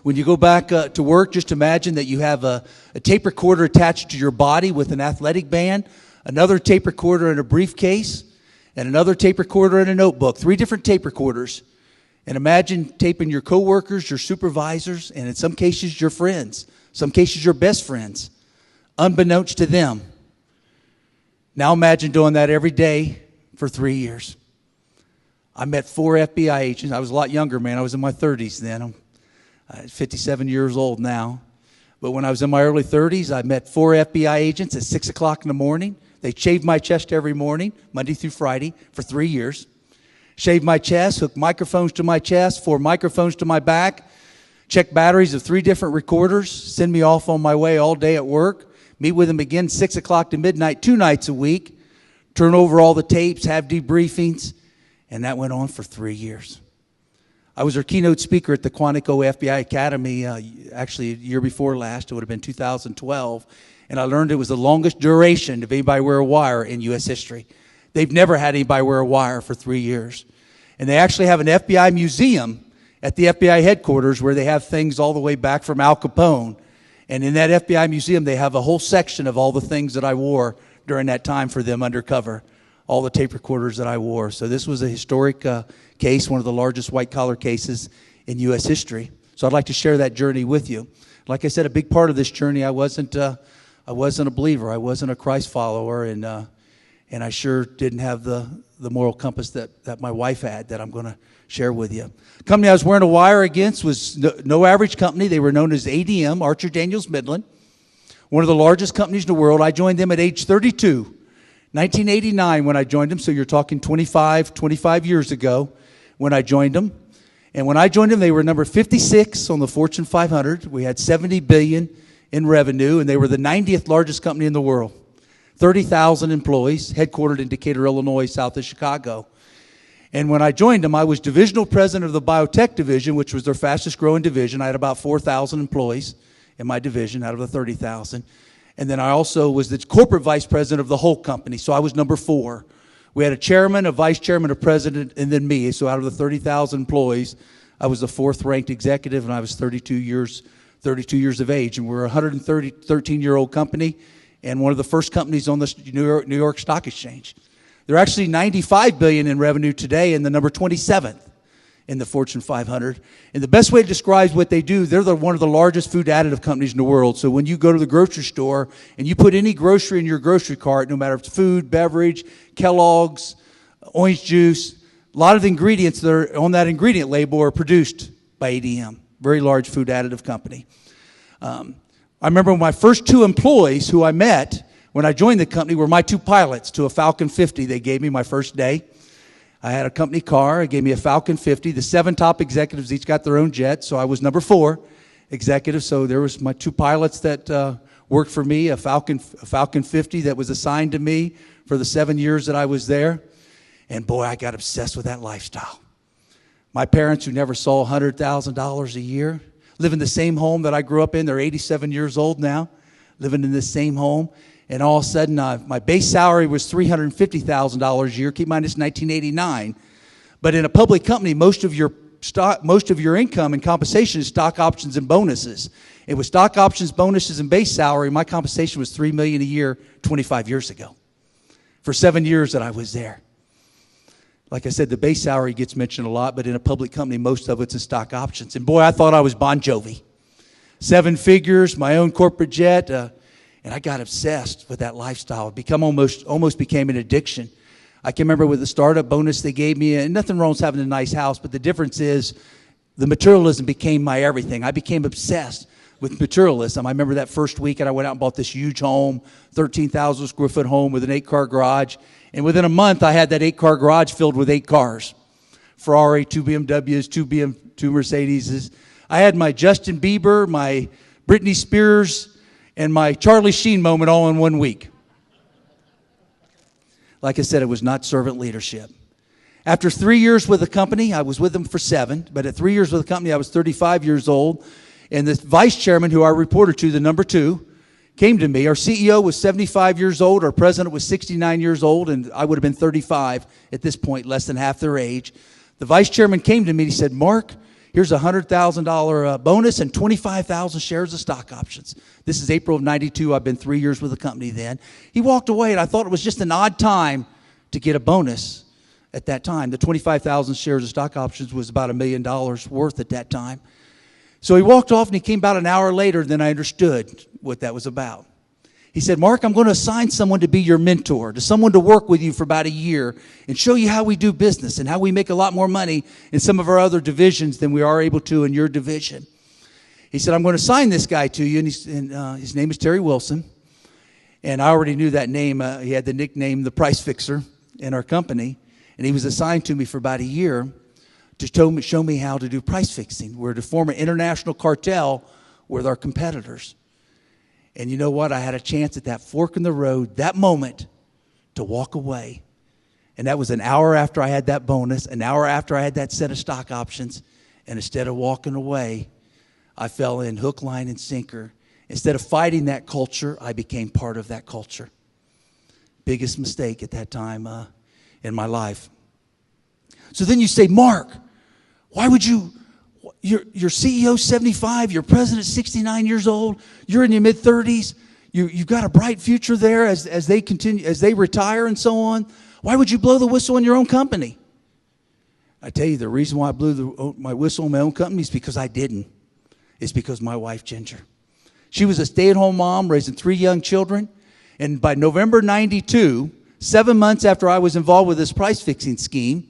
When you go back to work, just imagine that you have a tape recorder attached to your body with an athletic band, another tape recorder in a briefcase, and another tape recorder in a notebook. 3 different tape recorders. And imagine taping your coworkers, your supervisors, and in some cases your friends, some cases your best friends, unbeknownst to them. Now imagine doing that every day for 3 years. I met 4 FBI agents. I was a lot younger, man. I was in my 30s then. I'm 57 years old now. But when I was in my early 30s, I met 4 FBI agents at 6 o'clock in the morning. They shaved my chest every morning, Monday through Friday, for 3 years. Shaved my chest, hooked microphones to my chest, 4 microphones to my back, checked batteries of 3 different recorders, send me off on my way all day at work, meet with them again 6 o'clock to midnight, 2 nights a week, turn over all the tapes, have debriefings, and that went on for 3 years. I was their keynote speaker at the Quantico FBI Academy, actually a year before last. It would have been 2012. And I learned it was the longest duration of anybody wear a wire in U.S. history. They've never had anybody wear a wire for 3 years. And they actually have an FBI museum at the FBI headquarters where they have things all the way back from Al Capone. And in that FBI museum, they have a whole section of all the things that I wore during that time for them undercover, all the tape recorders that I wore. So this was a historic case, one of the largest white-collar cases in U.S. history. So I'd like to share that journey with you. Like I said, a big part of this journey, I wasn't a believer. I wasn't a Christ follower, and I sure didn't have the moral compass that my wife had that I'm going to share with you. The company I was wearing a wire against was no average company. They were known as ADM, Archer Daniels Midland, one of the largest companies in the world. I joined them at age 32, 1989 when I joined them, so you're talking 25 years ago when I joined them. And when I joined them, they were number 56 on the Fortune 500. We had $70 billion in revenue, and they were the 90th largest company in the world. 30,000 employees, headquartered in Decatur, Illinois, south of Chicago. And when I joined them, I was divisional president of the biotech division, which was their fastest growing division. I had about 4,000 employees in my division out of the 30,000. And then I also was the corporate vice president of the whole company, so I was number 4. We had a chairman, a vice chairman, a president, and then me. So out of the 30,000 employees, I was the 4th ranked executive, and I was 32 years of age. And we're a 113-year-old company and one of the first companies on the New York Stock Exchange. They're actually $95 billion in revenue today and the number 27th in the Fortune 500. And the best way to describe what they do, they're one of the largest food additive companies in the world. So when you go to the grocery store and you put any grocery in your grocery cart, no matter if it's food, beverage, Kellogg's, orange juice, a lot of the ingredients that are on that ingredient label are produced by ADM, very large food additive company. I remember my first 2 employees who I met when I joined the company were my 2 pilots to a Falcon 50 they gave me my first day. I had a company car. It gave me a Falcon 50. The 7 top executives each got their own jet, so I was number 4 executive. So there was my 2 pilots that worked for me, a Falcon 50 that was assigned to me for the 7 years that I was there. And boy, I got obsessed with that lifestyle. My parents, who never saw $100,000 a year, live in the same home that I grew up in. They're 87 years old now, living in this same home. And all of a sudden, my base salary was $350,000 a year. Keep in mind, it's 1989. But in a public company, most of your income and compensation is stock options and bonuses. And with stock options, bonuses, and base salary, my compensation was $3 million a year 25 years ago. For 7 years that I was there. Like I said, the base salary gets mentioned a lot, but in a public company, most of it's in stock options. And boy, I thought I was Bon Jovi. 7 figures, my own corporate jet. And I got obsessed with that lifestyle. It almost became an addiction. I can remember with the startup bonus they gave me, and nothing wrong with having a nice house, but the difference is the materialism became my everything. I became obsessed with materialism. I remember that first week, and I went out and bought this huge home, 13,000 square foot home with an 8-car garage. And within a month, I had that 8-car garage filled with 8 cars. Ferrari, 2 BMWs, 2 Mercedes. I had my Justin Bieber, my Britney Spears, and my Charlie Sheen moment all in 1 week. Like I said, it was not servant leadership. After 3 years with the company, I was with them for 7, but at 3 years with the company, I was 35 years old. And the vice chairman who I reported to, the number 2, came to me. Our CEO was 75 years old. Our president was 69 years old, and I would have been 35 at this point, less than half their age. The vice chairman came to me and he said, "Mark," Here's a $100,000 bonus and 25,000 shares of stock options. This is April of 92. I've been 3 years with the company then. He walked away, and I thought it was just an odd time to get a bonus at that time. The 25,000 shares of stock options was about $1 million worth at that time. So he walked off, and he came about an hour later, and then I understood what that was about. He said, Mark, I'm going to assign someone to be your mentor, to someone to work with you for about a year and show you how we do business and how we make a lot more money in some of our other divisions than we are able to in your division. He said, I'm going to assign this guy to you, and his name is Terry Wilson. And I already knew that name. He had the nickname The Price Fixer in our company. And he was assigned to me for about a year to show me how to do price fixing. We're to form an international cartel with our competitors. And you know what? I had a chance at that fork in the road, that moment, to walk away. And that was an hour after I had that bonus, an hour after I had that set of stock options. And instead of walking away, I fell in hook, line, and sinker. Instead of fighting that culture, I became part of that culture. Biggest mistake at that time in my life. So then you say, Mark, why would you... Your CEO's 75, your president's 69 years old, you're in your mid-30s, you've got a bright future there as they retire and so on. Why would you blow the whistle in your own company? I tell you, the reason why I blew my whistle in my own company is because I didn't. It's because my wife, Ginger. She was a stay-at-home mom raising 3 young children, and by November 92, 7 months after I was involved with this price-fixing scheme,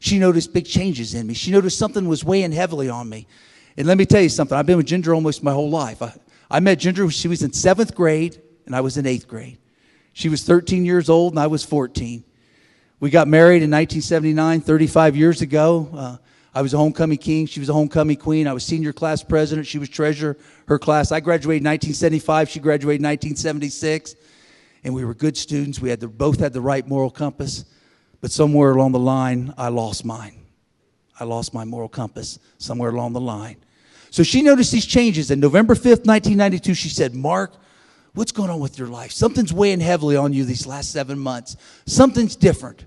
she noticed big changes in me. She noticed something was weighing heavily on me. And let me tell you something. I've been with Ginger almost my whole life. I met Ginger when she was in 7th grade, and I was in 8th grade. She was 13 years old, and I was 14. We got married in 1979, 35 years ago. I was a homecoming king. She was a homecoming queen. I was senior class president. She was treasurer her class. I graduated in 1975. She graduated in 1976. And we were good students. We both had the right moral compass. But somewhere along the line, I lost mine. I lost my moral compass somewhere along the line. So she noticed these changes. And November 5th, 1992, she said, Mark, what's going on with your life? Something's weighing heavily on you these last 7 months. Something's different.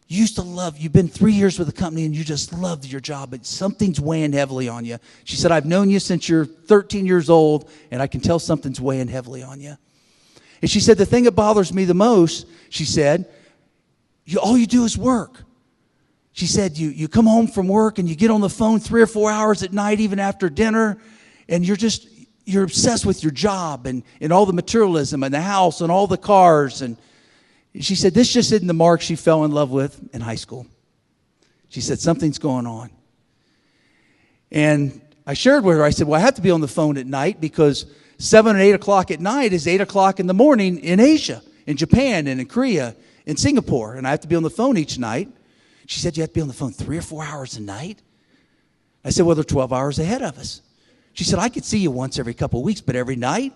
You've been 3 years with the company and you just loved your job, but something's weighing heavily on you. She said, I've known you since you're 13 years old, and I can tell something's weighing heavily on you. And she said, the thing that bothers me the most, she said, all you do is work. She said, you come home from work and you get on the phone 3 or 4 hours at night, even after dinner, and you're obsessed with your job and all the materialism and the house and all the cars. And she said, this just isn't the Mark she fell in love with in high school. She said, something's going on. And I shared with her, I said, well, I have to be on the phone at night because 7 or 8 o'clock at night is 8 o'clock in the morning in Asia, in Japan, and in Korea, in Singapore, and I have to be on the phone each night. She said, you have to be on the phone 3 or 4 hours a night? I said, well, they're 12 hours ahead of us. She said, I could see you once every couple of weeks, but every night?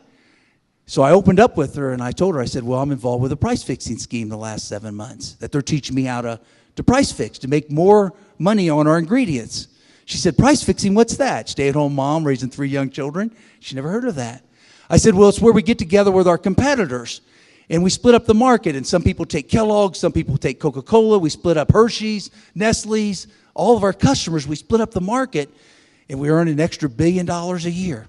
So I opened up with her, and I told her, I said, well, I'm involved with a price-fixing scheme the last 7 months, that they're teaching me how to price fix, to make more money on our ingredients. She said, price fixing, what's that? Stay-at-home mom raising 3 young children? She never heard of that. I said, well, it's where we get together with our competitors. And we split up the market, and some people take Kellogg's, some people take Coca-Cola. We split up Hershey's, Nestle's, all of our customers. We split up the market, and we earn an extra $1 billion a year.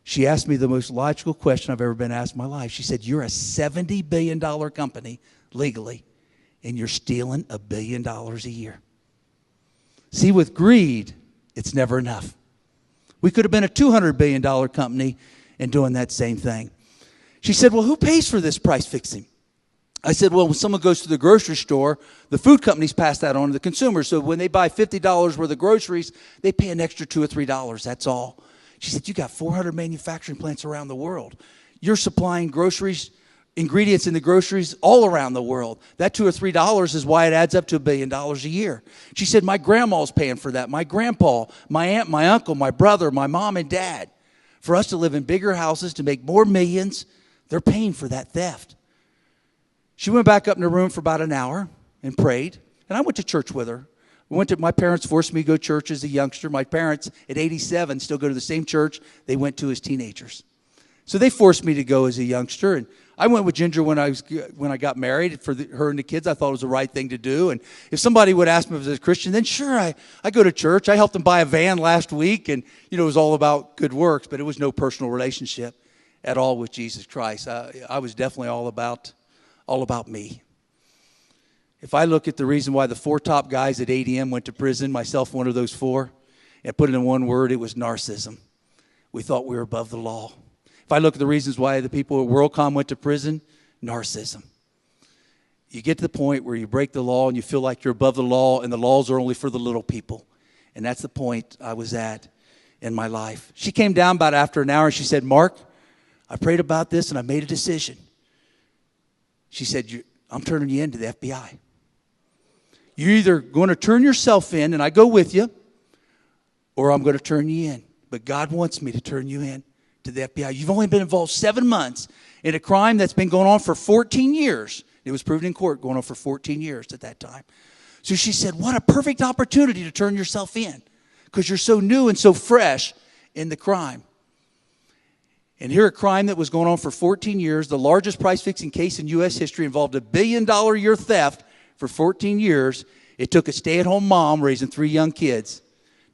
She asked me the most logical question I've ever been asked in my life. She said, you're a $70 billion company legally, and you're stealing $1 billion a year. See, with greed, it's never enough. We could have been a $200 billion company and doing that same thing. She said, well, who pays for this price fixing? I said, well, when someone goes to the grocery store, the food companies pass that on to the consumer. So when they buy $50 worth of groceries, they pay an extra $2 or $3. That's all. She said, you got 400 manufacturing plants around the world. You're supplying groceries, ingredients in the groceries all around the world. That $2 or $3 is why it adds up to $1 billion a year. She said, my grandma's paying for that. My grandpa, my aunt, my uncle, my brother, my mom and dad. For us to live in bigger houses, to make more millions, they're paying for that theft. She went back up in the room for about an hour and prayed. And I went to church with her. My parents forced me to go to church as a youngster. My parents at 87 still go to the same church they went to as teenagers. So they forced me to go as a youngster, and I went with Ginger when I got married. For her and the kids, I thought it was the right thing to do. And if somebody would ask me if I was a Christian, then sure, I go to church. I helped them buy a van last week, and it was all about good works, but it was no personal relationship at all with Jesus Christ. I was definitely all about me. If I look at the reason why the 4 top guys at ADM went to prison, myself one of those 4, and put it in one word, it was narcissism. We thought we were above the law. If I look at the reasons why the people at WorldCom went to prison, narcissism. You get to the point where you break the law and you feel like you're above the law, and the laws are only for the little people. And that's the point I was at in my life. She came down about after an hour and she said, Mark, I prayed about this and I made a decision. She said, I'm turning you into the FBI. You're either going to turn yourself in and I go with you, or I'm going to turn you in. But God wants me to turn you in to the FBI. You've only been involved 7 months in a crime that's been going on for 14 years. It was proven in court going on for 14 years at that time. So she said, what a perfect opportunity to turn yourself in, because you're so new and so fresh in the crime. And here, a crime that was going on for 14 years, the largest price-fixing case in U.S. history, involved a $1 billion-a-year theft for 14 years. It took a stay-at-home mom raising 3 young kids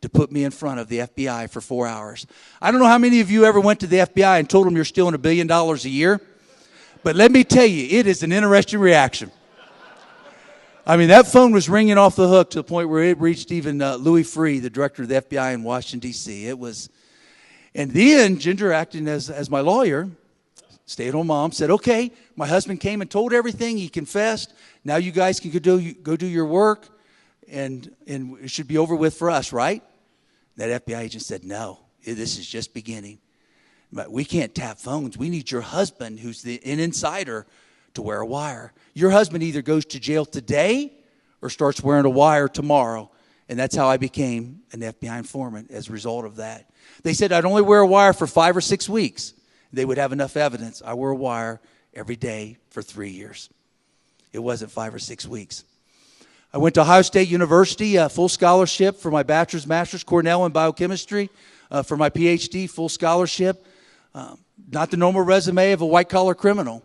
to put me in front of the FBI for 4 hours. I don't know how many of you ever went to the FBI and told them you're stealing $1 billion a year, but let me tell you, it is an interesting reaction. I mean, that phone was ringing off the hook to the point where it reached even Louis Freeh, the director of the FBI in Washington, D.C. It was, and then Ginger, acting as my lawyer, stay-at-home mom, said, okay, my husband came and told everything. He confessed. Now you guys can go do your work, and it should be over with for us, right? That FBI agent said, no, this is just beginning. But we can't tap phones. We need your husband, who's an insider, to wear a wire. Your husband either goes to jail today or starts wearing a wire tomorrow. And that's how I became an FBI informant as a result of that. They said I'd only wear a wire for 5 or 6 weeks. They would have enough evidence. I wore a wire every day for 3 years. It wasn't 5 or 6 weeks. I went to Ohio State University, full scholarship for my bachelor's, master's, Cornell in biochemistry. For my PhD, full scholarship. Not the normal resume of a white-collar criminal.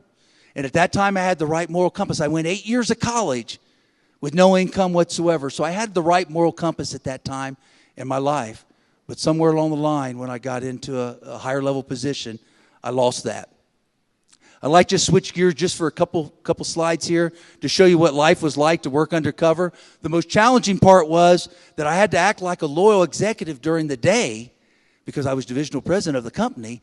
And at that time, I had the right moral compass. I went 8 years of college with no income whatsoever. So I had the right moral compass at that time in my life. But somewhere along the line, when I got into a higher level position, I lost that. I'd like to switch gears just for a couple slides here to show you what life was like to work undercover. The most challenging part was that I had to act like a loyal executive during the day because I was divisional president of the company.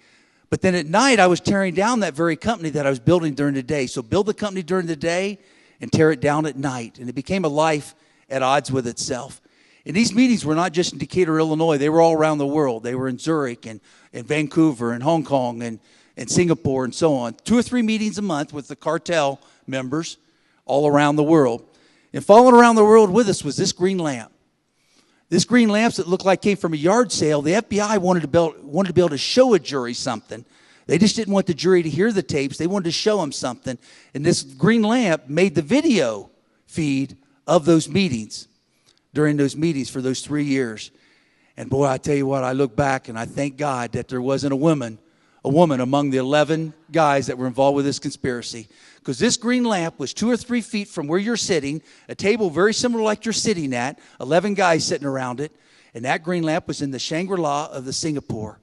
But then at night, I was tearing down that very company that I was building during the day. So build the company during the day and tear it down at night. And it became a life at odds with itself. And these meetings were not just in Decatur, Illinois. They were all around the world. They were in Zurich and Vancouver and Hong Kong and Singapore and so on. 2 or 3 meetings a month with the CARTEL members all around the world. And following around the world with us was this green lamp. This green lamp that looked like came from a yard sale. The FBI wanted to be able to show a jury something. They just didn't want the jury to hear the tapes. They wanted to show them something. And this green lamp made the video feed of those meetings, during those meetings for those 3 years. And boy, I tell you what, I look back and I thank God that there wasn't a woman among the 11 guys that were involved with this conspiracy. Because this green lamp was 2 or 3 feet from where you're sitting, a table very similar like you're sitting at, 11 guys sitting around it, and that green lamp was in the Shangri-La of the Singapore.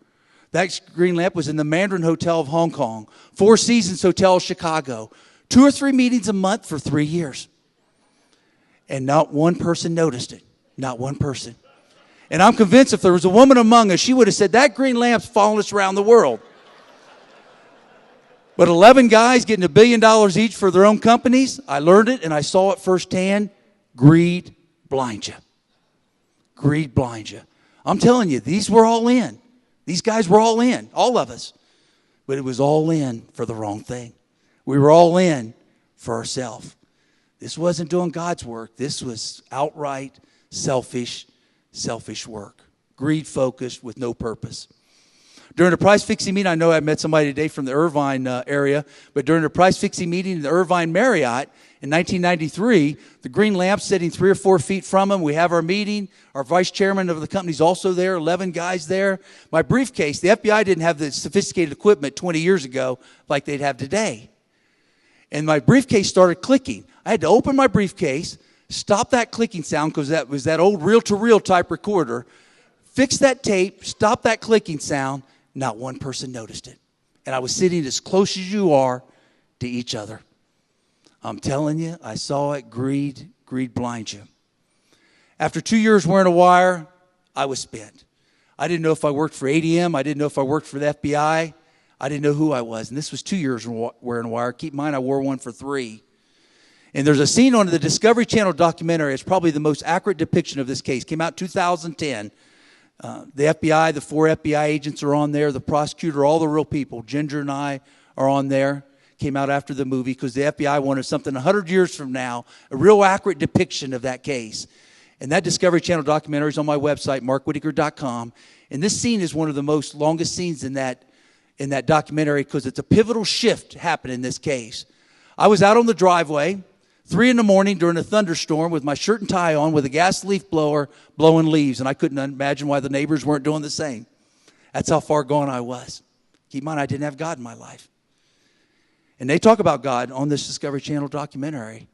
That green lamp was in the Mandarin Hotel of Hong Kong, Four Seasons Hotel of Chicago, 2 or 3 meetings a month for 3 years. And not one person noticed it, not one person. And I'm convinced if there was a woman among us, she would have said, that green lamp's following us around the world. But 11 guys getting $1 billion each for their own companies, I learned it and I saw it firsthand. Greed blinds you. Greed blinds you. I'm telling you, these were all in. These guys were all in, all of us. But it was all in for the wrong thing. We were all in for ourselves. This wasn't doing God's work. This was outright selfish work. Greed-focused with no purpose. During the price-fixing meeting, I know I met somebody today from the Irvine area, but during the price-fixing meeting in the Irvine Marriott, In 1993, the green lamp's sitting 3 or 4 feet from him. We have our meeting. Our vice chairman of the company's also there, 11 guys there. My briefcase, the FBI didn't have the sophisticated equipment 20 years ago like they'd have today. And my briefcase started clicking. I had to open my briefcase, stop that clicking sound because that was that old reel-to-reel type recorder, fix that tape, stop that clicking sound. Not one person noticed it. And I was sitting as close as you are to each other. I'm telling you, I saw it. Greed blinds you. After 2 years wearing a wire, I was spent. I didn't know if I worked for ADM. I didn't know if I worked for the FBI. I didn't know who I was. And this was 2 years wearing a wire. Keep in mind, I wore one for 3. And there's a scene on the Discovery Channel documentary. It's probably the most accurate depiction of this case. Came out in 2010. The FBI, the 4 FBI agents are on there. The prosecutor, all the real people. Ginger and I are on there. Came out after the movie because the FBI wanted something 100 years from now, a real accurate depiction of that case. And that Discovery Channel documentary is on my website, markwhitacre.com. And this scene is one of the most longest scenes in that documentary because it's a pivotal shift happened in this case. I was out on the driveway, 3 in the morning during a thunderstorm with my shirt and tie on with a gas leaf blower blowing leaves. And I couldn't imagine why the neighbors weren't doing the same. That's how far gone I was. Keep in mind, I didn't have God in my life. And they talk about God on this Discovery Channel documentary.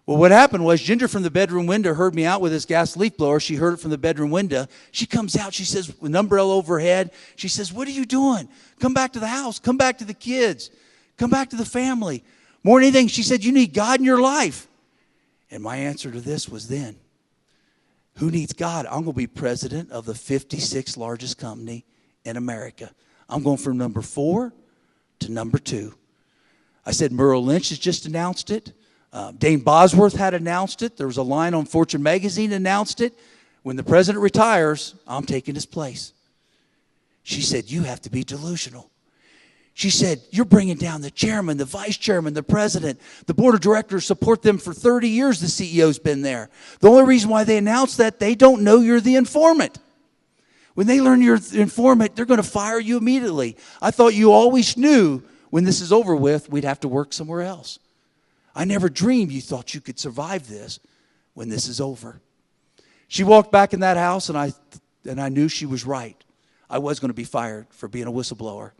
Well, what happened was Ginger from the bedroom window heard me out with this gas leaf blower. She heard it from the bedroom window. She comes out. She says, with an umbrella over her head, she says, "What are you doing? Come back to the house. Come back to the kids. Come back to the family." More than anything, she said, "You need God in your life." And my answer to this was then, who needs God? I'm going to be president of the 56th largest company in America. I'm going from number 4 to number 2. I said, Merrill Lynch has just announced it. Dane Bosworth had announced it. There was a line on Fortune magazine announced it. When the president retires, I'm taking his place. She said, "You have to be delusional." She said, "You're bringing down the chairman, the vice chairman, the president. The board of directors support them for 30 years. The CEO's been there. The only reason why they announced that, they don't know you're the informant. When they learn you're the informant, they're going to fire you immediately. I thought you always knew when this is over with, we'd have to work somewhere else. I never dreamed you thought you could survive this when this is over." She walked back in that house, and I knew she was right. I was going to be fired for being a whistleblower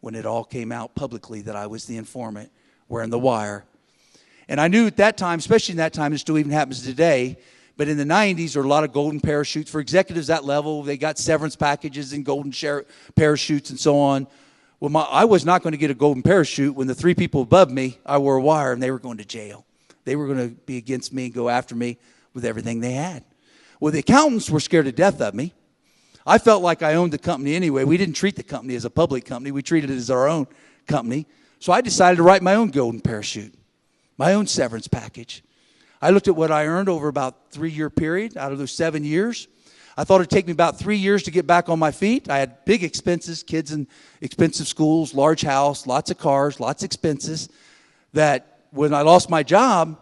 when it all came out publicly that I was the informant wearing the wire. And I knew at that time, especially in that time, it still even happens today, but in the 90s, there were a lot of golden parachutes. For executives that level, they got severance packages and golden parachutes and so on. Well, I was not going to get a golden parachute when the 3 people above me, I wore a wire, and they were going to jail. They were going to be against me and go after me with everything they had. Well, the accountants were scared to death of me. I felt like I owned the company anyway. We didn't treat the company as a public company. We treated it as our own company. So I decided to write my own golden parachute, my own severance package. I looked at what I earned over about a 3-year period out of those 7 years. I thought it'd take me about 3 years to get back on my feet. I had big expenses, kids in expensive schools, large house, lots of cars, lots of expenses, that when I lost my job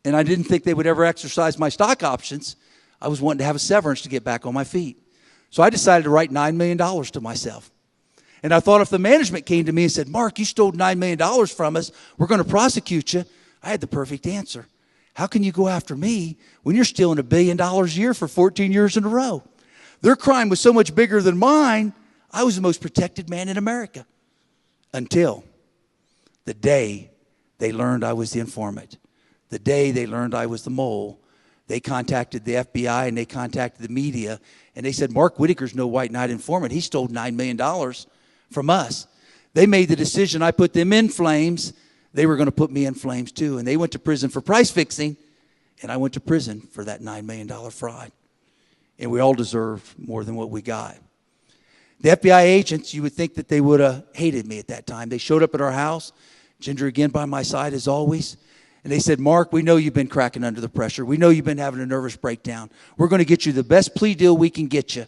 and I didn't think they would ever exercise my stock options, I was wanting to have a severance to get back on my feet. So I decided to write $9 million to myself. And I thought if the management came to me and said, "Mark, you stole $9 million from us, we're going to prosecute you," I had the perfect answer. How can you go after me when you're stealing $1 billion a year for 14 years in a row? Their crime was so much bigger than mine, I was the most protected man in America. Until the day they learned I was the informant. The day they learned I was the mole. They contacted the FBI and they contacted the media. And they said, "Mark Whitacre's no white knight informant. He stole $9 million from us." They made the decision. I put them in flames. They were going to put me in flames too. And they went to prison for price fixing. And I went to prison for that $9 million fraud. And we all deserved more than what we got. The FBI agents, you would think that they would have hated me at that time. They showed up at our house. Ginger again by my side as always. And they said, "Mark, we know you've been cracking under the pressure. We know you've been having a nervous breakdown. We're going to get you the best plea deal we can get you."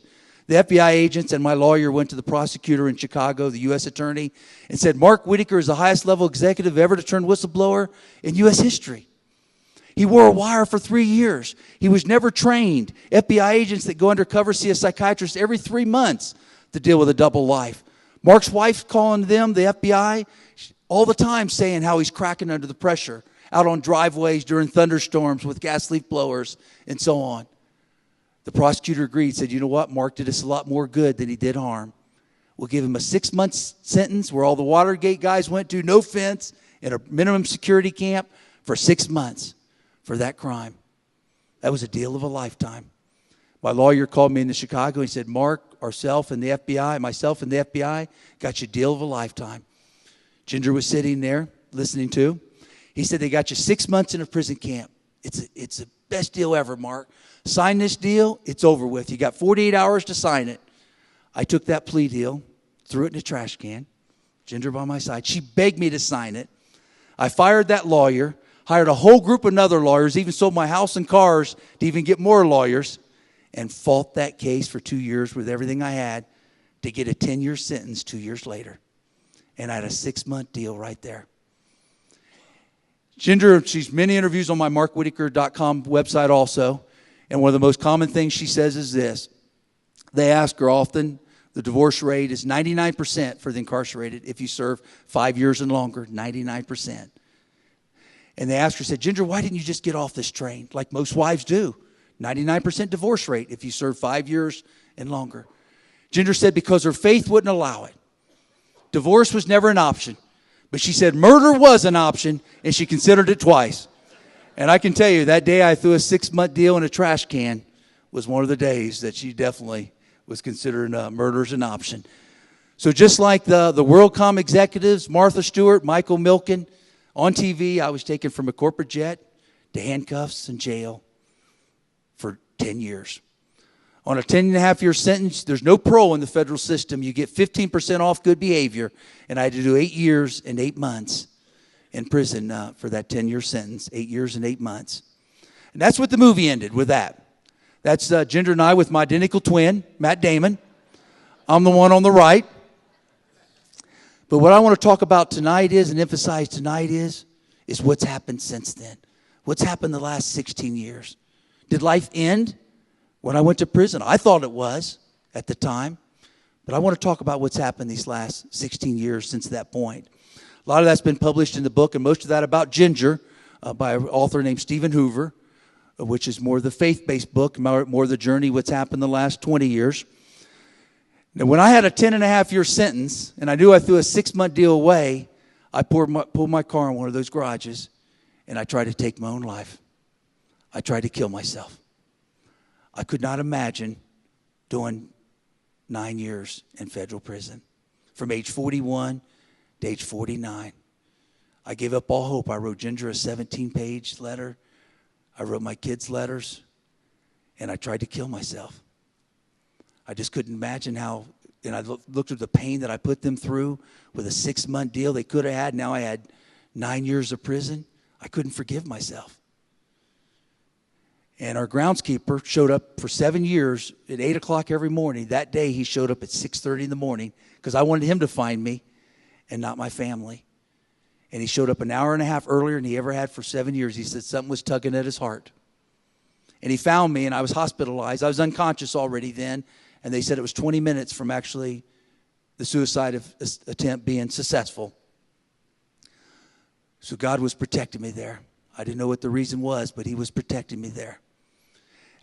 The FBI agents and my lawyer went to the prosecutor in Chicago, the U.S. attorney, and said, "Mark Whitacre is the highest level executive ever to turn whistleblower in U.S. history. He wore a wire for 3 years. He was never trained. FBI agents that go undercover see a psychiatrist every 3 months to deal with a double life. Mark's wife's calling them, the FBI, all the time saying how he's cracking under the pressure, out on driveways during thunderstorms with gas leak blowers and so on. The prosecutor agreed, said, you know what, Mark did us a lot more good than he did harm. We'll give him a 6-month sentence where all the Watergate guys went to, no fence, in a minimum security camp for 6 months for that crime. That was a deal of a lifetime. My lawyer called me into Chicago. He said, Mark, myself and the FBI got you a deal of a lifetime. Ginger was sitting there listening to. He said, they got you 6 months in a prison camp. It's the best deal ever, Mark. Sign this deal, it's over with. You got 48 hours to sign it. I took that plea deal, threw it in a trash can. Ginger by my side. She begged me to sign it. I fired that lawyer, hired a whole group of other lawyers, even sold my house and cars to even get more lawyers, and fought that case for 2 years with everything I had to get a 10-year sentence 2 years later. And I had a 6-month deal right there. Ginger, she's many interviews on my markwhitacre.com website also. And one of the most common things she says is this. They ask her often, the divorce rate is 99% for the incarcerated if you serve 5 years and longer, 99%. And they asked her, said, Ginger, why didn't you just get off this train like most wives do? 99% divorce rate if you serve 5 years and longer. Ginger said because her faith wouldn't allow it. Divorce was never an option. But she said murder was an option, and she considered it twice. And I can tell you, that day I threw a 6-month deal in a trash can was one of the days that she definitely was considering murder as an option. So just like the WorldCom executives, Martha Stewart, Michael Milken, on TV, I was taken from a corporate jet to handcuffs and jail for 10 years. On a 10-and-a-half-year sentence, there's no parole in the federal system. You get 15% off good behavior. And I had to do 8 years and 8 months in prison for that 10-year sentence, 8 years and 8 months. And that's what the movie ended with that. That's Ginger and I with my identical twin, Matt Damon. I'm the one on the right. But what I want to talk about tonight is, and emphasize tonight is what's happened since then. What's happened the last 16 years. Did life end when I went to prison? I thought it was at the time. But I want to talk about what's happened these last 16 years since that point. A lot of that's been published in the book, and most of that about Ginger by an author named Stephen Hoover, which is more the faith-based book, more the journey, what's happened the last 20 years. Now, when I had a 10-and-a-half-year sentence, and I knew I threw a 6-month deal away, I pulled my car in one of those garages, and I tried to take my own life. I tried to kill myself. I could not imagine doing 9 years in federal prison. From age 41 to age 49. I gave up all hope. I wrote Ginger a 17-page letter. I wrote my kids letters. And I tried to kill myself. I just couldn't imagine how, and I looked at the pain that I put them through with a 6-month deal they could have had. Now I had 9 years of prison. I couldn't forgive myself. And our groundskeeper showed up for 7 years at 8 o'clock every morning. That day he showed up at 6:30 in the morning because I wanted him to find me and not my family. And he showed up an hour and a half earlier than he ever had for 7 years. He said something was tugging at his heart. And he found me, and I was hospitalized. I was unconscious already then, and they said it was 20 minutes from actually the suicide attempt being successful. So God was protecting me there. I didn't know what the reason was, but he was protecting me there.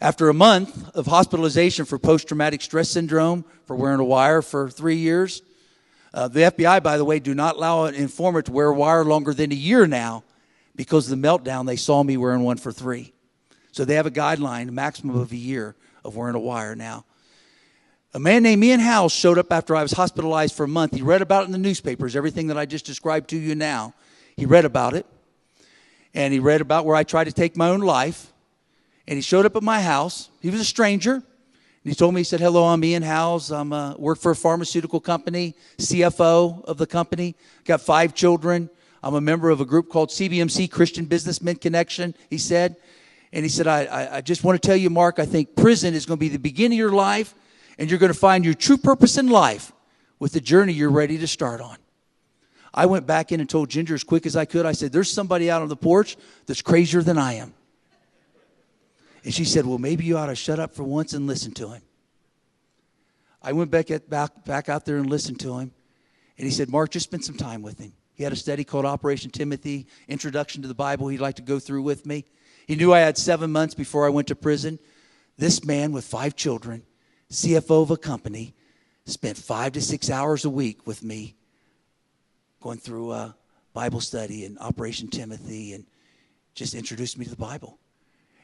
After a month of hospitalization for post-traumatic stress syndrome, for wearing a wire for 3 years, the FBI, by the way, do not allow an informant to wear a wire longer than a year now because of the meltdown. They saw me wearing one for 3. So they have a guideline, a maximum of a year of wearing a wire now. A man named Ian House showed up after I was hospitalized for a month. He read about it in the newspapers, everything that I just described to you now. He read about it. And he read about where I tried to take my own life. And he showed up at my house. He was a stranger. And he told me, he said, hello, I'm Ian Howes. I work for a pharmaceutical company, CFO of the company. Got 5 children. I'm a member of a group called CBMC, Christian Businessmen Connection, he said. And he said, I just want to tell you, Mark, I think prison is going to be the beginning of your life, and you're going to find your true purpose in life with the journey you're ready to start on. I went back in and told Ginger as quick as I could. I said, there's somebody out on the porch that's crazier than I am. And she said, well, maybe you ought to shut up for once and listen to him. I went back out there and listened to him. And he said, Mark, just spend some time with him. He had a study called Operation Timothy, Introduction to the Bible he'd like to go through with me. He knew I had 7 months before I went to prison. This man with 5 children, CFO of a company, spent 5 to 6 hours a week with me going through a Bible study and Operation Timothy and just introduced me to the Bible.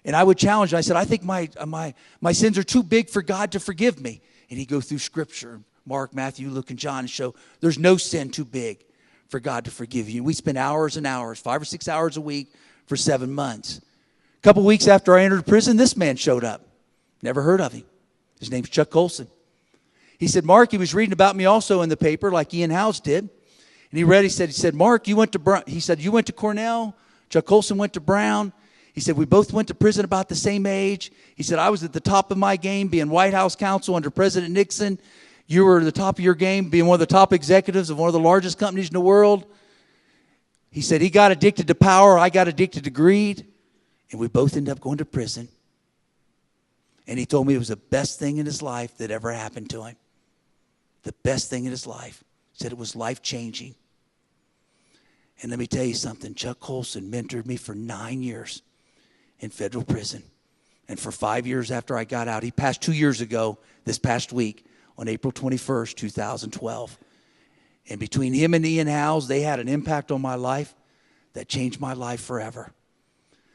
And I would challenge him. I said, I think my sins are too big for God to forgive me. And he'd go through Scripture, Mark, Matthew, Luke, and John, and show there's no sin too big for God to forgive you. We spent hours and hours, 5 or 6 hours a week for 7 months. A couple weeks after I entered prison, this man showed up. Never heard of him. His name's Chuck Colson. He said, Mark, he was reading about me also in the paper like Ian House did. And he read, he said, Mark, you went to Cornell. Chuck Colson went to Brown. He said, we both went to prison about the same age. He said, I was at the top of my game being White House counsel under President Nixon. You were at the top of your game being one of the top executives of one of the largest companies in the world. He said, he got addicted to power. I got addicted to greed. And we both ended up going to prison. And he told me it was the best thing in his life that ever happened to him. The best thing in his life. He said it was life-changing. And let me tell you something. Chuck Colson mentored me for 9 years in federal prison. And for 5 years after I got out, he passed 2 years ago, this past week, on April 21st, 2012. And between him and Ian Howes, they had an impact on my life that changed my life forever.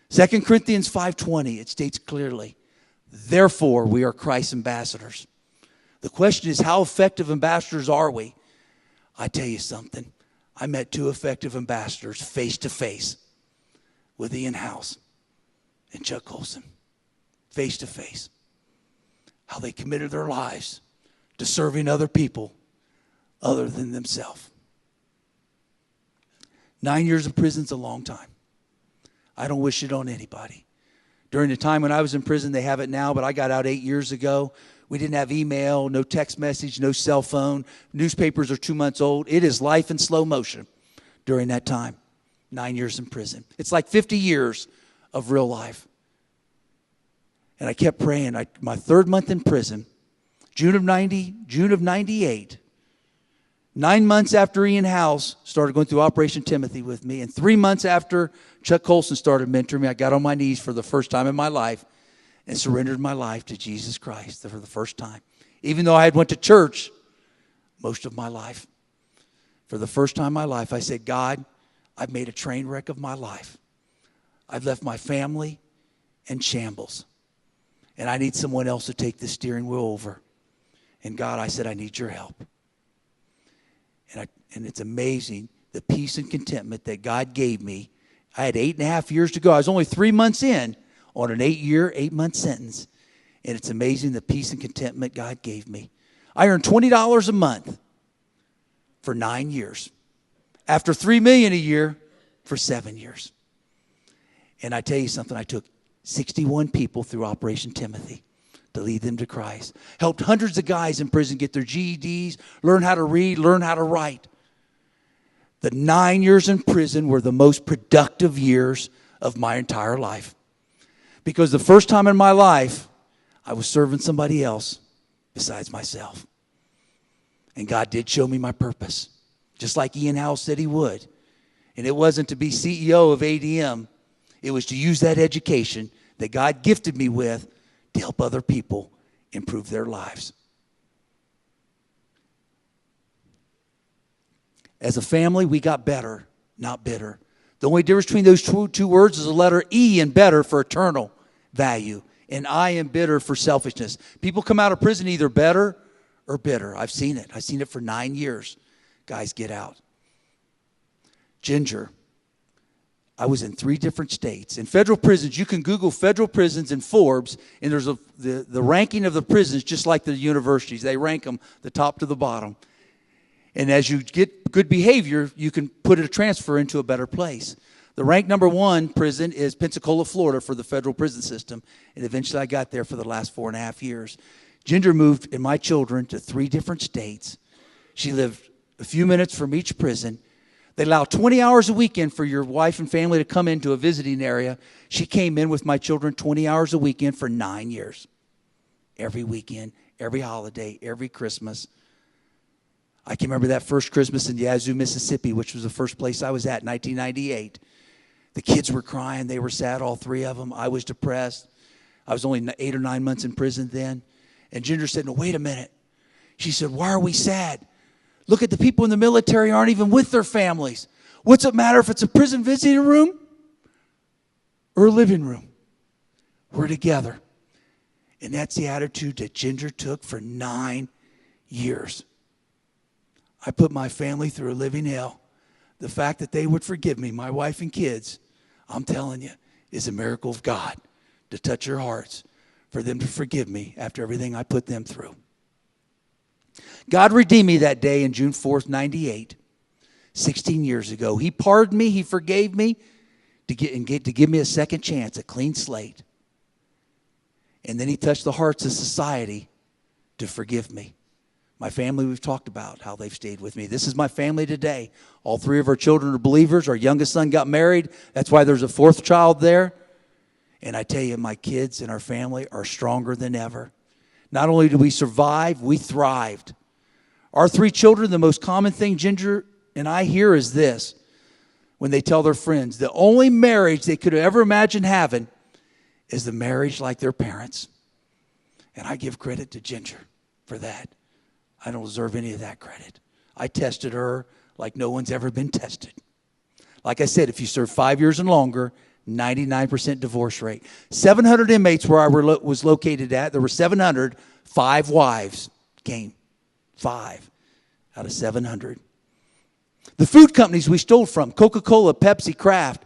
2 Corinthians 5:20, it states clearly, therefore we are Christ's ambassadors. The question is, how effective ambassadors are we? I tell you something. I met 2 effective ambassadors face to face with Ian Howes and Chuck Colson. Face to face. How they committed their lives to serving other people other than themselves. 9 years in prison is a long time. I don't wish it on anybody. During the time when I was in prison, they have it now, but I got out 8 years ago. We didn't have email, no text message, no cell phone. Newspapers are 2 months old. It is life in slow motion during that time. 9 years in prison. It's like 50 years of real life. And I kept praying. My 3rd month in prison, June of 98, 9 months after Ian Howes started going through Operation Timothy with me, and 3 months after Chuck Colson started mentoring me, I got on my knees for the first time in my life and surrendered my life to Jesus Christ for the first time. Even though I had went to church most of my life. For the first time in my life, I said, God, I've made a train wreck of my life. I've left my family in shambles. And I need someone else to take the steering wheel over. And God, I said, I need your help. And it's amazing the peace and contentment that God gave me. I had 8.5 years to go. I was only 3 months in on an 8-month sentence. And it's amazing the peace and contentment God gave me. I earned $20 a month for 9 years. After $3 million a year for 7 years. And I tell you something, I took 61 people through Operation Timothy to lead them to Christ. Helped hundreds of guys in prison get their GEDs, learn how to read, learn how to write. The 9 years in prison were the most productive years of my entire life. Because the first time in my life, I was serving somebody else besides myself. And God did show me my purpose, just like Ian Howes said he would. And it wasn't to be CEO of ADM. It was to use that education that God gifted me with to help other people improve their lives. As a family, we got better, not bitter. The only difference between those two words is the letter E in better for eternal value, and I in bitter for selfishness. People come out of prison either better or bitter. I've seen it. I've seen it for 9 years. Guys get out. Ginger. I was in 3 different states. In federal prisons, you can Google federal prisons in Forbes, and there's the ranking of the prisons just like the universities. They rank them the top to the bottom. And as you get good behavior, you can put a transfer into a better place. The rank number 1 prison is Pensacola, Florida for the federal prison system. And eventually I got there for the last 4.5 years. Ginger moved and my children to 3 different states. She lived a few minutes from each prison. They allow 20 hours a weekend for your wife and family to come into a visiting area. She came in with my children 20 hours a weekend for 9 years. Every weekend, every holiday, every Christmas. I can remember that first Christmas in Yazoo, Mississippi, which was the first place I was at in 1998. The kids were crying. They were sad, all three of them. I was depressed. I was only 8 or 9 months in prison then. And Ginger said, no, wait a minute. She said, why are we sad? Look at the people in the military aren't even with their families. What's it matter if it's a prison visiting room or a living room? We're together. And that's the attitude that Ginger took for 9 years. I put my family through a living hell. The fact that they would forgive me, my wife and kids, I'm telling you, is a miracle of God to touch your hearts, for them to forgive me after everything I put them through. God redeemed me that day in June 4th, 98, 16 years ago. He pardoned me. He forgave me to give me a second chance, a clean slate. And then he touched the hearts of society to forgive me. My family, we've talked about how they've stayed with me. This is my family today. All three of our children are believers. Our youngest son got married. That's why there's a fourth child there. And I tell you, my kids and our family are stronger than ever. Not only did we survive, we thrived. Our three children, the most common thing Ginger and I hear is this. When they tell their friends, the only marriage they could ever imagine having is the marriage like their parents. And I give credit to Ginger for that. I don't deserve any of that credit. I tested her like no one's ever been tested. Like I said, if you serve 5 years and longer, 99% divorce rate. 700 inmates where I was located at. There were 700. 5 wives came. 5 out of 700. The food companies we stole from, Coca-Cola, Pepsi, Kraft,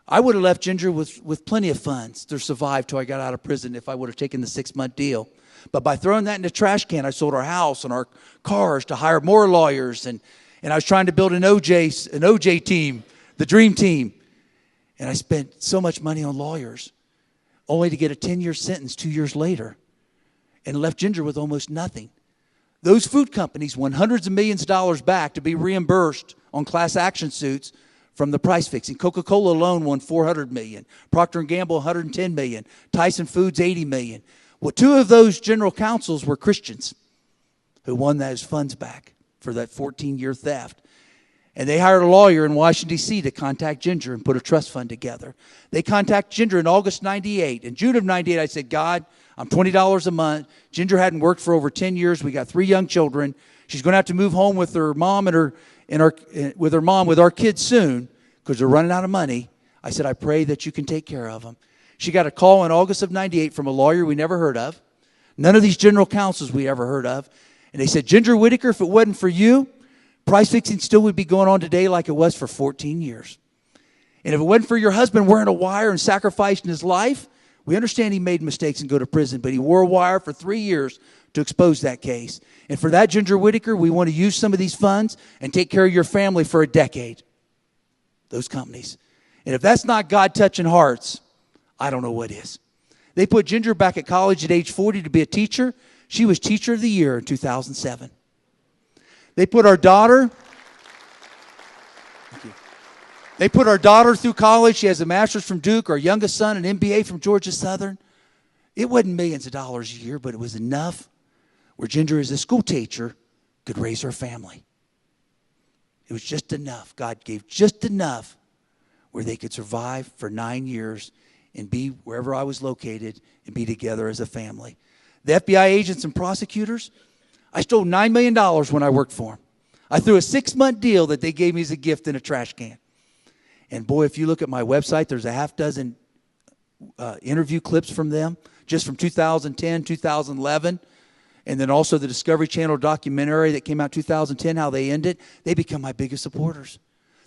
I would have left Ginger with plenty of funds to survive till I got out of prison if I would have taken the 6-month deal. But by throwing that in the trash can, I sold our house and our cars to hire more lawyers. And I was trying to build an OJ team, the dream team. And I spent so much money on lawyers, only to get a 10-year sentence 2 years later, and left Ginger with almost nothing. Those food companies won hundreds of millions of dollars back to be reimbursed on class action suits from the price fixing. Coca-Cola alone won $400 million. Procter & Gamble, $110 million. Tyson Foods, $80 million. Well, 2 of those general counsels were Christians who won those funds back for that 14-year theft. And they hired a lawyer in Washington, D.C. to contact Ginger and put a trust fund together. They contacted Ginger in August 98. In June of 98, I said, God, I'm $20 a month. Ginger hadn't worked for over 10 years. We got 3 young children. She's going to have to move home with her mom with our kids soon because they're running out of money. I said, I pray that you can take care of them. She got a call in August of 98 from a lawyer we never heard of. None of these general counsels we ever heard of. And they said, Ginger Whitacre, if it wasn't for you, price fixing still would be going on today like it was for 14 years. And if it wasn't for your husband wearing a wire and sacrificing his life, we understand he made mistakes and go to prison, but he wore a wire for 3 years to expose that case. And for that, Ginger Whitacre, we want to use some of these funds and take care of your family for a decade. Those companies. And if that's not God touching hearts, I don't know what is. They put Ginger back at college at age 40 to be a teacher. She was Teacher of the Year in 2007. They put our daughter through college. She has a master's from Duke. Our youngest son, an MBA from Georgia Southern. It wasn't millions of dollars a year, but it was enough where Ginger, as a school teacher, could raise her family. It was just enough. God gave just enough where they could survive for 9 years and be wherever I was located and be together as a family. The FBI agents and prosecutors, I stole $9 million when I worked for them. I threw a 6-month deal that they gave me as a gift in a trash can. And boy, if you look at my website, there's a half dozen interview clips from them, just from 2010, 2011, and then also the Discovery Channel documentary that came out 2010, how they ended. They become my biggest supporters.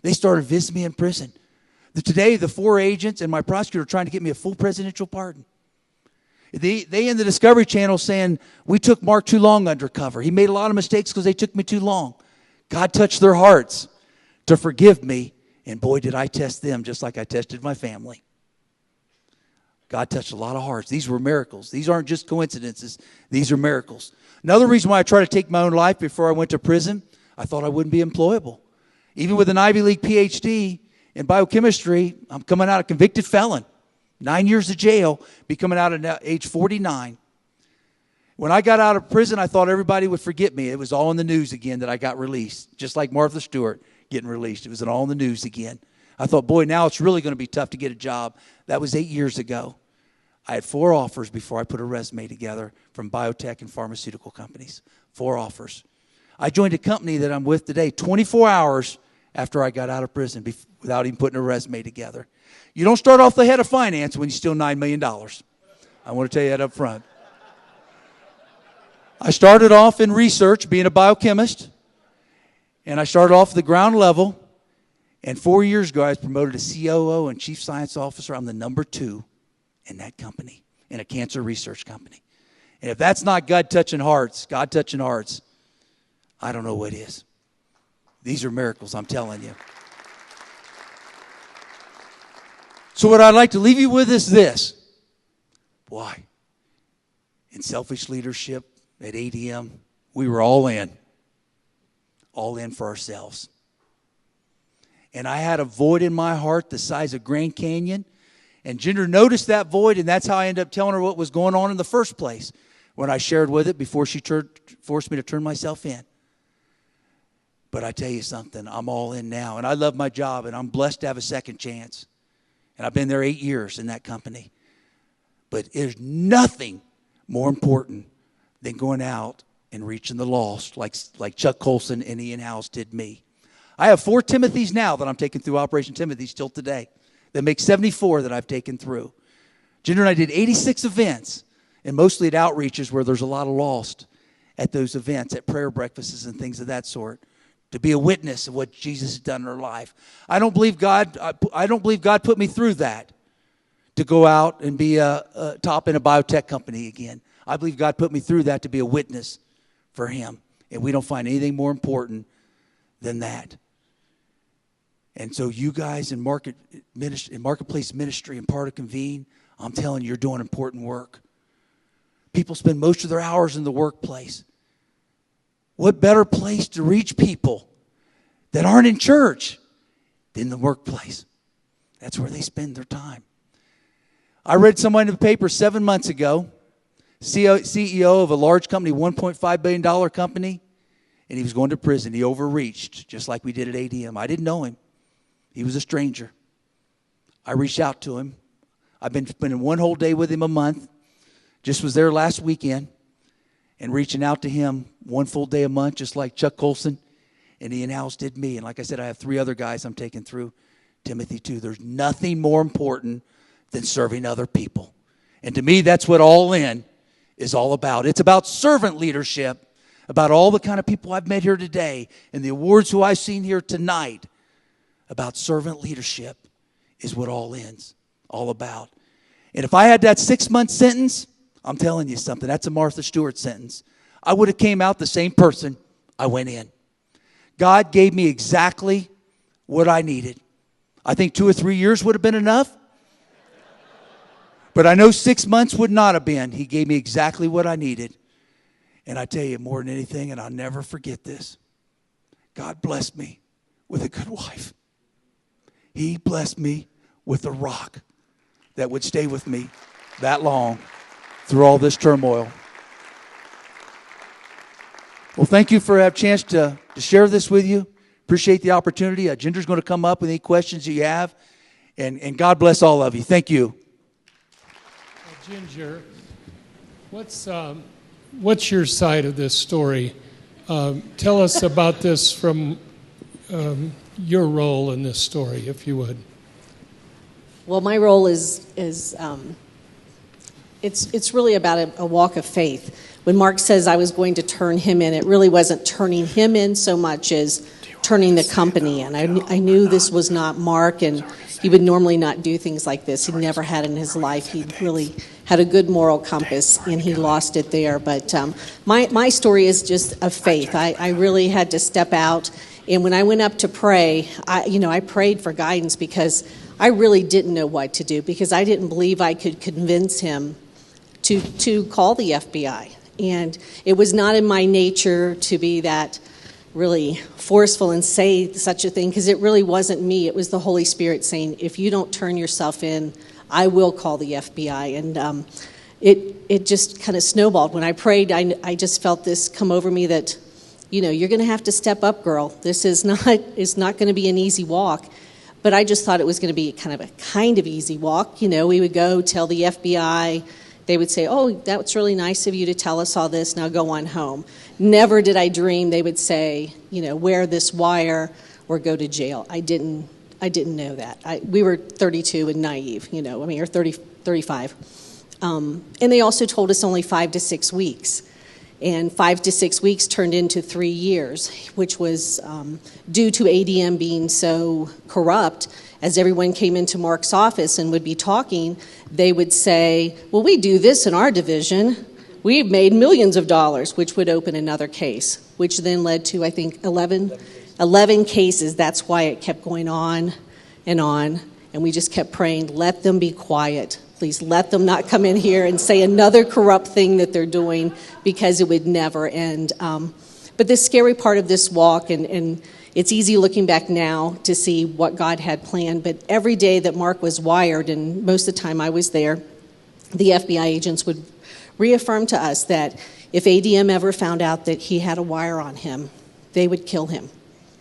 They started visiting me in prison. Today, the 4 agents and my prosecutor are trying to get me a full presidential pardon. They in the Discovery Channel saying, we took Mark too long undercover. He made a lot of mistakes because they took me too long. God touched their hearts to forgive me. And boy, did I test them just like I tested my family. God touched a lot of hearts. These were miracles. These aren't just coincidences. These are miracles. Another reason why I tried to take my own life before I went to prison, I thought I wouldn't be employable. Even with an Ivy League PhD in biochemistry, I'm coming out a convicted felon. 9 years of jail, be coming out at age 49. When I got out of prison, I thought everybody would forget me. It was all in the news again that I got released, just like Martha Stewart getting released. It was all in the news again. I thought, boy, now it's really going to be tough to get a job. That was 8 years ago. I had 4 offers before I put a resume together from biotech and pharmaceutical companies. 4 offers. I joined a company that I'm with today 24 hours after I got out of prison without even putting a resume together. You don't start off the head of finance when you steal $9 million. I want to tell you that up front. I started off in research, being a biochemist, and I started off at the ground level, and 4 years ago I was promoted to COO and Chief Science Officer. I'm the number 2 in that company, in a cancer research company. And if that's not God touching hearts, I don't know what is. These are miracles, I'm telling you. So what I'd like to leave you with is this. Why? In selfish leadership at ADM, we were all in for ourselves. And I had a void in my heart the size of Grand Canyon. And Ginger noticed that void, and that's how I ended up telling her what was going on in the first place when I shared with it before she forced me to turn myself in. But I tell you something, I'm all in now. And I love my job, and I'm blessed to have a second chance. And I've been there 8 years in that company. But there's nothing more important than going out and reaching the lost like Chuck Colson and Ian House did me. I have 4 Timothys now that I'm taking through Operation Timothy still today. That makes 74 that I've taken through. Ginger and I did 86 events, and mostly at outreaches where there's a lot of lost at those events, at prayer breakfasts and things of that sort, to be a witness of what Jesus has done in our life. I don't believe God put me through that to go out and be a top in a biotech company again. I believe God put me through that to be a witness for him. And we don't find anything more important than that. And so you guys in marketplace ministry and part of Convene, I'm telling you, you're doing important work. People spend most of their hours in the workplace. What better place to reach people that aren't in church than the workplace? That's where they spend their time. I read someone in the paper 7 months ago, CEO of a large company, $1.5 billion company, and he was going to prison. He overreached, just like we did at ADM. I didn't know him. He was a stranger. I reached out to him. I've been spending one whole day with him a month. Just was there last weekend and reaching out to him one full day a month, just like Chuck Colson and Ian House did me. And like I said, I have 3 other guys I'm taking through Timothy too. There's nothing more important than serving other people. And to me, that's what All In is all about. It's about servant leadership, about all the kind of people I've met here today and the awards who I've seen here tonight. About servant leadership is what All In's all about. And if I had that 6-month sentence, I'm telling you something, that's a Martha Stewart sentence. I would have came out the same person I went in. God gave me exactly what I needed. I think 2 or 3 years would have been enough. But I know 6 months would not have been. He gave me exactly what I needed. And I tell you, more than anything, and I'll never forget this, God blessed me with a good wife. He blessed me with a rock that would stay with me that long through all this turmoil. Well, thank you for having a chance to share this with you. Appreciate the opportunity. Ginger's going to come up with any questions that you have. And God bless all of you. Thank you. Ginger, what's your side of this story? Tell us about this from your role in this story, if you would. Well, my role is it's really about a walk of faith. When Mark says I was going to turn him in, it really wasn't turning him in so much as turning the company in. I knew this was not Mark, and he would normally not do things like this. He never had in his life. He really had a good moral compass, and he lost it there. But my story is just of faith. I really had to step out, and when I went up to pray, I prayed for guidance because I really didn't know what to do, because I didn't believe I could convince him to call the FBI. And it was not in my nature to be that really forceful and say such a thing, because it really wasn't me. It was the Holy Spirit saying, if you don't turn yourself in, I will call the FBI. it just kind of snowballed. When I prayed, I just felt this come over me that, you're going to have to step up, girl. This is not going to be an easy walk. But I just thought it was going to be kind of easy walk. We would go tell the FBI. They would say, oh, that's really nice of you to tell us all this. Now go on home. Never did I dream they would say, wear this wire or go to jail. I didn't know that. We were 32 and naive, or 30, 35. And they also told us only 5 to 6 weeks. And 5 to 6 weeks turned into 3 years, which was due to ADM being so corrupt. As everyone came into Mark's office and would be talking, they would say, well, we do this in our division. We've made millions of dollars, which would open another case, which then led to, I think, 11 cases. That's why it kept going on. And we just kept praying, let them be quiet. Please let them not come in here and say another corrupt thing that they're doing, because it would never end. But the scary part of this walk, and it's easy looking back now to see what God had planned, but every day that Mark was wired, and most of the time I was there, the FBI agents would reaffirm to us that if ADM ever found out that he had a wire on him, they would kill him.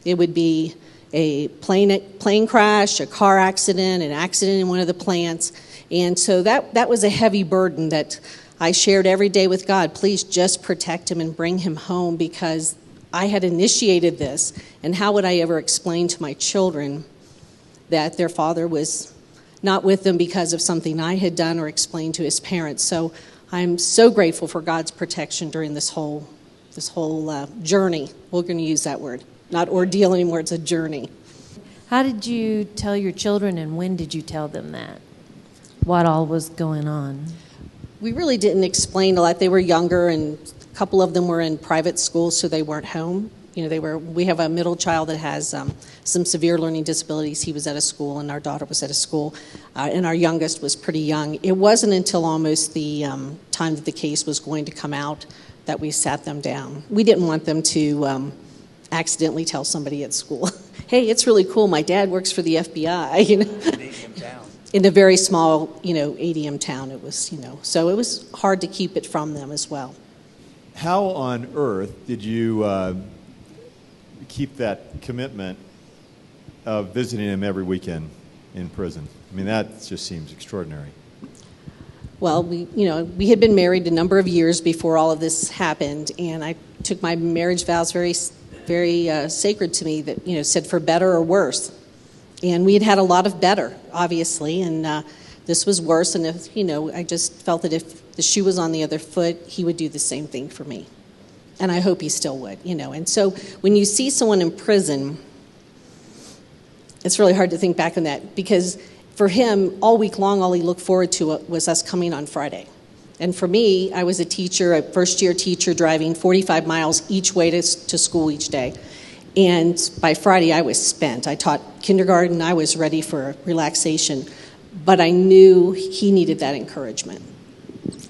It would be a plane crash, a car accident, an accident in one of the plants. And so that was a heavy burden that I shared every day with God. Please just protect him and bring him home, because I had initiated this. And how would I ever explain to my children that their father was not with them because of something I had done, or explained to his parents? So I'm so grateful for God's protection during this whole journey. We're going to use that word. Not ordeal anymore, it's a journey. How did you tell your children, and when did you tell them that? What all was going on? We really didn't explain a lot. They were younger, and a couple of them were in private schools, so they weren't home. We have a middle child that has some severe learning disabilities. He was at a school, and our daughter was at a school, and our youngest was pretty young. It wasn't until almost the time that the case was going to come out that we sat them down. We didn't want them to accidentally tell somebody at school, hey, it's really cool, my dad works for the FBI, In a very small, ADM town, it was, so it was hard to keep it from them as well. How on earth did you keep that commitment of visiting him every weekend in prison? I mean, that just seems extraordinary. Well, we had been married a number of years before all of this happened, and I took my marriage vows very, very sacred to me, that, said for better or worse. And we had had a lot of better, obviously, and this was worse. And if, I just felt that if the shoe was on the other foot, he would do the same thing for me. And I hope he still would, And so when you see someone in prison, it's really hard to think back on that, because for him, all week long, all he looked forward to was us coming on Friday. And for me, I was a teacher, a first-year teacher, driving 45 miles each way to school each day. And by Friday, I was spent. I taught kindergarten. I was ready for relaxation. But I knew he needed that encouragement.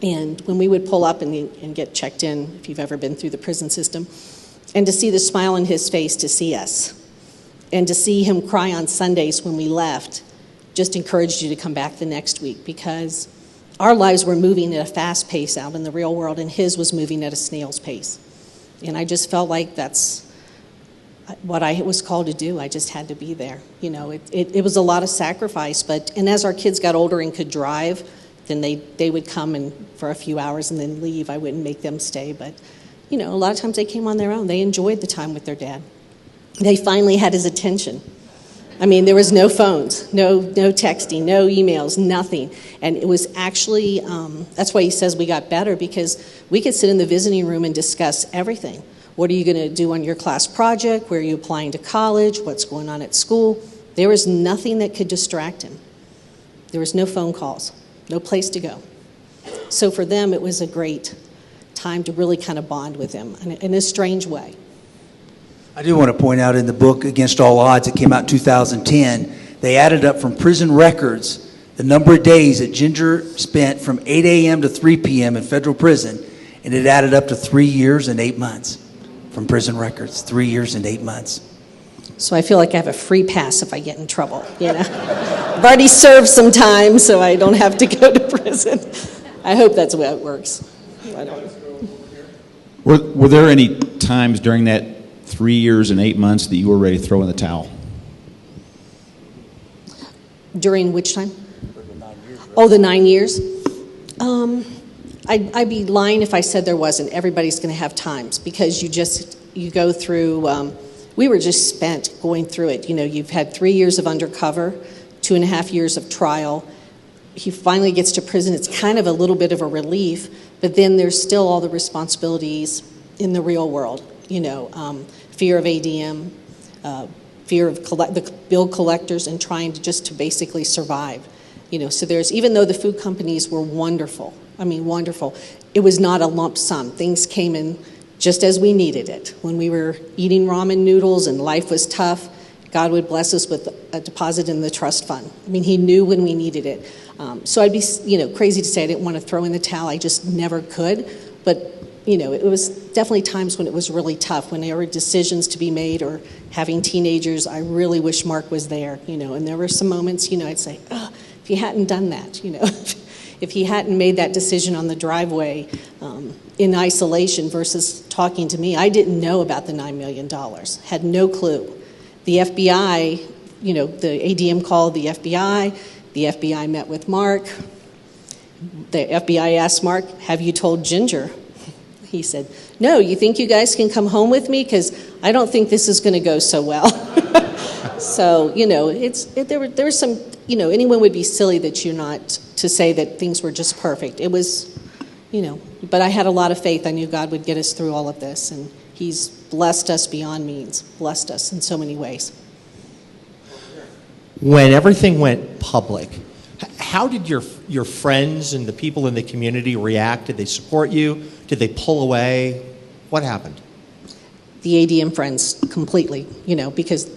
And when we would pull up and get checked in, if you've ever been through the prison system, and to see the smile on his face to see us, and to see him cry on Sundays when we left, just encouraged you to come back the next week, because our lives were moving at a fast pace out in the real world, and his was moving at a snail's pace. And I just felt like that's what I was called to do. I just had to be there. It was a lot of sacrifice, and as our kids got older and could drive, then they would come and for a few hours and then leave. I wouldn't make them stay, but a lot of times they came on their own. They enjoyed the time with their dad. They finally had his attention. I mean, there was no phones, no texting, no emails, nothing. And it was actually, that's why he says we got better, because we could sit in the visiting room and discuss everything. What are you going to do on your class project? Where are you applying to college? What's going on at school? There was nothing that could distract him. There was no phone calls, no place to go. So for them, it was a great time to really kind of bond with him in a strange way. I do want to point out in the book, Against All Odds, it came out in 2010, they added up from prison records the number of days that Ginger spent from 8 a.m. to 3 p.m. in federal prison, and it added up to 3 years and 8 months from prison records, 3 years and 8 months. So I feel like I have a free pass if I get in trouble, I've already served some time, so I don't have to go to prison. I hope that's the way it works. I don't know. Were there any times during that 3 years and 8 months that you were ready to throw in the towel? During which time? Oh, the 9 years? I'd be lying if I said there wasn't. Everybody's going to have times because you go through, we were just spent going through it. You know, you've had 3 years of undercover, 2.5 years of trial. He finally gets to prison. It's kind of a little bit of a relief, but then there's still all the responsibilities in the real world. You know, fear of ADM, fear of the bill collectors, and trying to basically survive. You know, so even though the food companies were wonderful, I mean wonderful, it was not a lump sum. Things came in just as we needed it. When we were eating ramen noodles and life was tough, God would bless us with a deposit in the trust fund. I mean, he knew when we needed it. So I'd be, crazy to say I didn't want to throw in the towel. I just never could. But, it was definitely times when it was really tough, when there were decisions to be made or having teenagers. I really wish Mark was there, and there were some moments, I'd say, oh, if he hadn't done that, if he hadn't made that decision on the driveway in isolation versus talking to me. I didn't know about the $9 million, had no clue. The FBI, the ADM called the FBI met with Mark. The FBI asked Mark, have you told Ginger? He said, no, you think you guys can come home with me? Because I don't think this is going to go so well. So, there were some, anyone would be silly that you're not to say that things were just perfect. It was, but I had a lot of faith. I knew God would get us through all of this, and he's blessed us beyond means, blessed us in so many ways. When everything went public, how did your friends and the people in the community react? Did they support you? Did they pull away? What happened? The ADM friends completely, because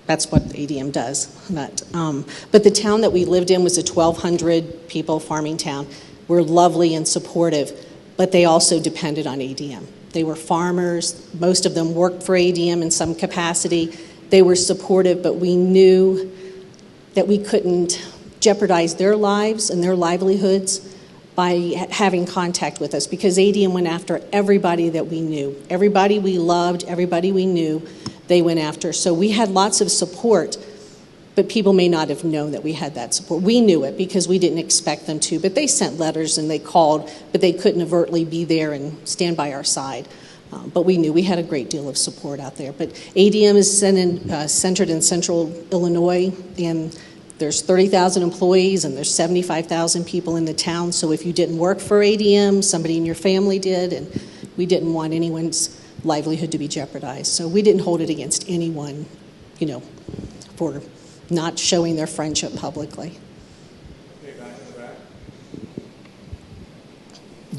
that's what ADM does. But the town that we lived in was a 1,200 people farming town. We're lovely and supportive, but they also depended on ADM. They were farmers. Most of them worked for ADM in some capacity. They were supportive, but we knew that we couldn't jeopardize their lives and their livelihoods by having contact with us, because ADM went after everybody that we knew. Everybody we loved, everybody we knew, they went after. So we had lots of support, but people may not have known that we had that support. We knew it because we didn't expect them to, but they sent letters and they called, but they couldn't overtly be there and stand by our side. But we knew we had a great deal of support out there. But ADM is centered in central Illinois, and there's 30,000 employees and there's 75,000 people in the town. So if you didn't work for ADM, somebody in your family did, and we didn't want anyone's livelihood to be jeopardized. So we didn't hold it against anyone, for not showing their friendship publicly.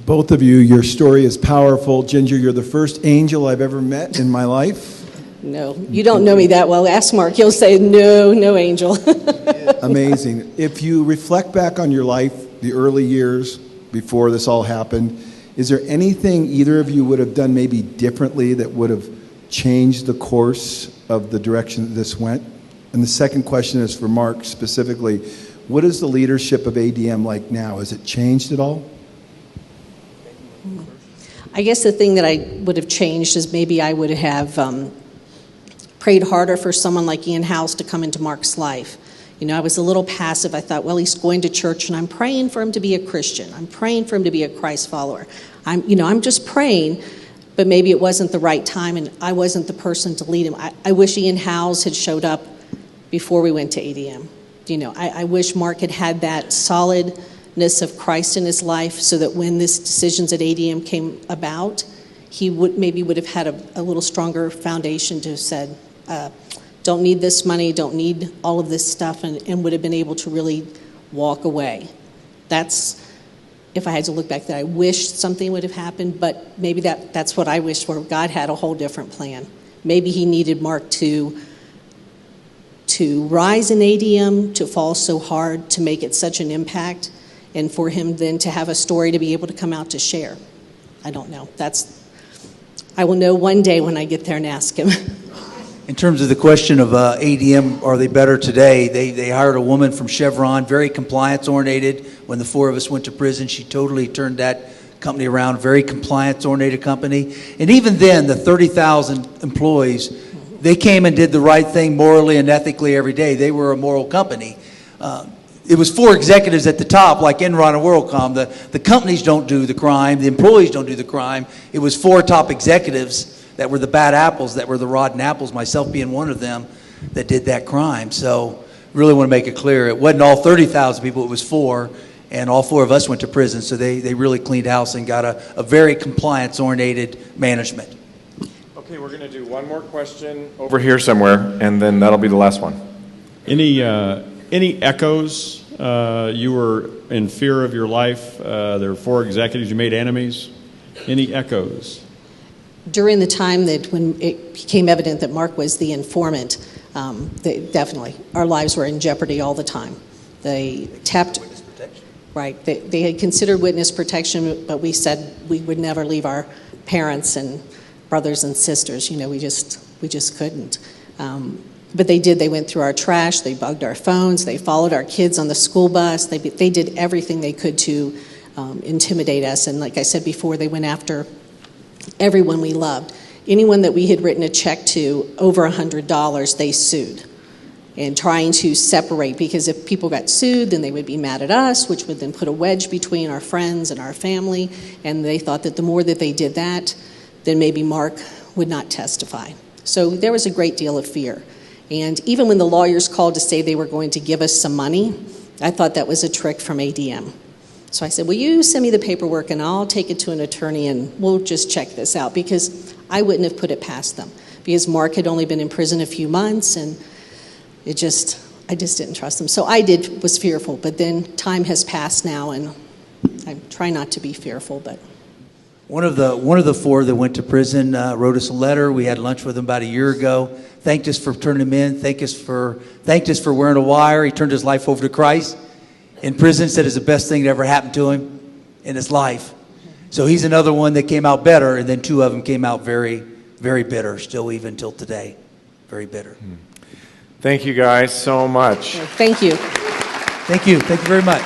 Both of you, your story is powerful. Ginger, you're the first angel I've ever met in my life. No, you don't know me that well. Ask Mark. He'll say, no angel. Amazing. If you reflect back on your life, the early years before this all happened, is there anything either of you would have done maybe differently that would have changed the course of the direction that this went? And the second question is for Mark specifically. What is the leadership of ADM like now? Has it changed at all? I guess the thing that I would have changed is maybe I would have prayed harder for someone like Ian House to come into Mark's life. I was a little passive. I thought, well, he's going to church, and I'm praying for him to be a Christian. I'm praying for him to be a Christ follower. I'm just praying, but maybe it wasn't the right time, and I wasn't the person to lead him. I wish Ian House had showed up before we went to ADM. I wish Mark had had that solidness of Christ in his life, so that when this decisions at ADM came about, he would have had a little stronger foundation to have said, don't need this money, don't need all of this stuff, and would have been able to really walk away. That's, if I had to look back, that I wish something would have happened, but maybe that's what I wish for. God had a whole different plan. Maybe he needed Mark to rise in ADM, to fall so hard, to make it such an impact, and for him then to have a story to be able to come out to share. I don't know. I will know one day when I get there and ask him. In terms of the question of ADM, are they better today? They hired a woman from Chevron, very compliance-oriented. When the four of us went to prison, she totally turned that company around, very compliance-oriented company. And even then, the 30,000 employees, they came and did the right thing morally and ethically every day. They were a moral company. It was four executives at the top, like Enron and WorldCom. The companies don't do the crime. The employees don't do the crime. It was four top executives that were the bad apples, that were the rotten apples, myself being one of them, that did that crime. So really want to make it clear, it wasn't all 30,000 people, it was four, and all four of us went to prison. So they really cleaned house and got a very compliance-oriented management. Okay, we're going to do one more question over here somewhere, and then that'll be the last one. Any echoes? You were in fear of your life. There were four executives. You made enemies. Any echoes? During the time that when it became evident that Mark was the informant, definitely, our lives were in jeopardy all the time. They tapped... Witness protection. Right. They had considered witness protection, but we said we would never leave our parents and brothers and sisters. You know, we just couldn't. But they did. They went through our trash. They bugged our phones. They followed our kids on the school bus. They did everything they could to intimidate us. And like I said before, they went after everyone we loved. Anyone that we had written a check to over $100, they sued. And trying to separate, because if people got sued, then they would be mad at us, which would then put a wedge between our friends and our family. And they thought that the more that they did that, then maybe Mark would not testify. So there was a great deal of fear. And even when the lawyers called to say they were going to give us some money, I thought that was a trick from ADM. So I said, will you send me the paperwork and I'll take it to an attorney and we'll just check this out, because I wouldn't have put it past them, because Mark had only been in prison a few months and I just didn't trust them. So was fearful, but then time has passed now and I try not to be fearful, but. One of the four that went to prison wrote us a letter. We had lunch with him about a year ago. Thanked us for turning him in. Thanked us for wearing a wire. He turned his life over to Christ in prison. Said it's the best thing that ever happened to him in his life. So he's another one that came out better, and then two of them came out very, very bitter, still even till today. Very bitter. Thank you guys so much. Thank you. Thank you. Thank you very much.